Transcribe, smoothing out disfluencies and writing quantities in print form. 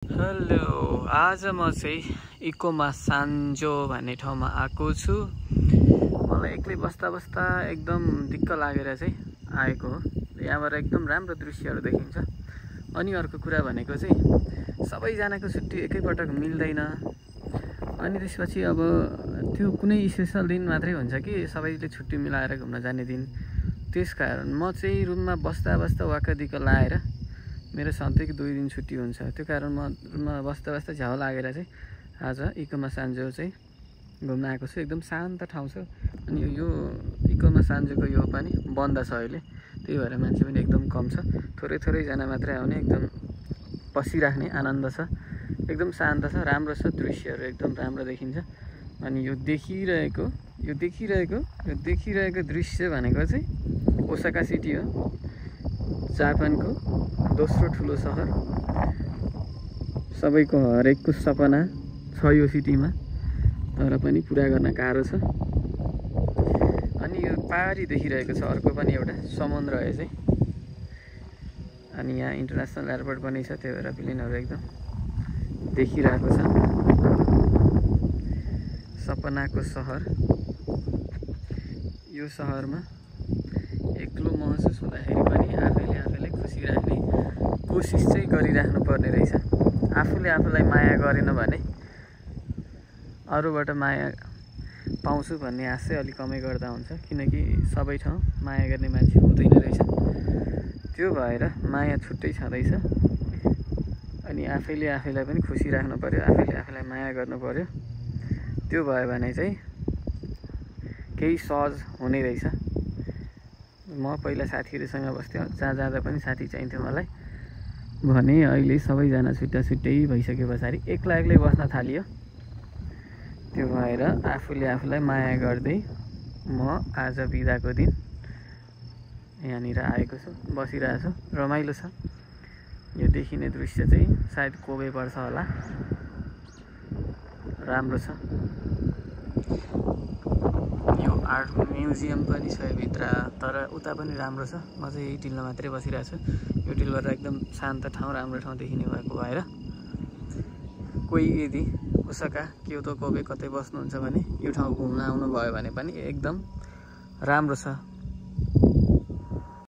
Hello, आज म चाहिँ इकोमा सान्जो भन्ने ठाउँमा आएको छु। मलाई एक्लै बस्दा बस्दा एकदम दिक्क लागेर चाहिँ आएको हो। यहाँबाट एकदम राम्रो दृश्यहरू देखिन्छ। अनि अर्को कुरा भनेको चाहिँ सबैजनाको छुट्टी एकैपटक मिल्दैन। अनि त्यसपछि अब त्यो कुनै स्पेसल दिन मात्रै हुन्छ कि सबैले छुट्टी मिलाएर घुम्न जाने दिन। त्यसकारण म चाहिँ रुममा बस्दा बस्दा वाक्क लाएर मेरो सधैँको 2 दिन छुट्टी हुन्छ। त्यो कारण म रुममा बस्दा बस्दा झ्याउ लागेर चाहिँ आज इकोमा सान्जो चाहिँ घुम्न आएको छु। एकदम शान्त ठाउँ छ। अनि यो इकोमा सान्जोको यो पनि बन्द छ अहिले, त्यही भएर मान्छे पनि एकदम कम छ। थोरै जना मात्रै आउने, एकदम बसिराख्ने आनन्द छ। एकदम शान्त छ, राम्रो छ, दृश्यहरू एकदम राम्रो देखिन्छ। अनि यो देखिरहेको दृश्य भनेको चाहिँ ओसाका सिटी हो, जापानको दोस्रो ठुलो सहर। सबैको हरेकको सपना छ यो सिटीमा, तर पनि पुरा गर्न गाह्रो छ। अनि यो पहाडी देखिरहेको छ, अर्को पनि एउटा समुद्र है चाहिँ। अनि यहाँ इन्टरनेसनल एयरपोर्ट पनि छ, त्यही भएर प्लेनहरू एकदम देखिरहेको छ। सपनाको सहर। यो सहरमा एक्लो महसुस हुँदाखेरि पनि आफैले खुसी राख्ने कोसिस चाहिँ गरिराख्नु पर्ने रहेछ। आफूले आफूलाई माया गरेन भने अरूबाट माया पाउँछु भन्ने आश चाहिँ अलिक कमै गर्दा हुन्छ, किनकि सबै ठाउँ माया गर्ने मान्छे हुँदैन रहेछ। त्यो भएर माया छुट्टै छँदैछ। अनि आफैले आफैलाई पनि खुसी राख्नु पर्यो, आफैले आफैलाई माया गर्नु पर्यो। त्यो भयो भने चाहिँ केही सहज हुने रहेछ। म पहिला साथीहरूसँग बस्थ्यो, जहाँ जाँदा पनि साथी चाहिन्थ्यो मलाई भने अहिले सबैजना छुट्टै भइसके पछाडि एक्लै बस्न थालियो। त्यो भएर आफूले आफूलाई माया गर्दै म आज बिदाको दिन यहाँनिर आएको छु, बसिरहेको छु। रमाइलो छ। यो देखिने दृश्य चाहिँ सायद कोबे पर्छ होला, राम्रो छ। यो आर्ट म्युजियम पनि छ भित्र, तर उता पनि राम्रो छ। म चाहिँ यही टिलमा मात्रै बसिरहेको छु। यो टिलबाट एकदम शान्त ठाउँ, राम्रो ठाउँ देखिने भएको भएर कोही यदि ओसाका, क्योतो, कोबे कतै बस्नुहुन्छ भने यो ठाउँ घुम्न आउनुभयो भने पनि एकदम राम्रो छ।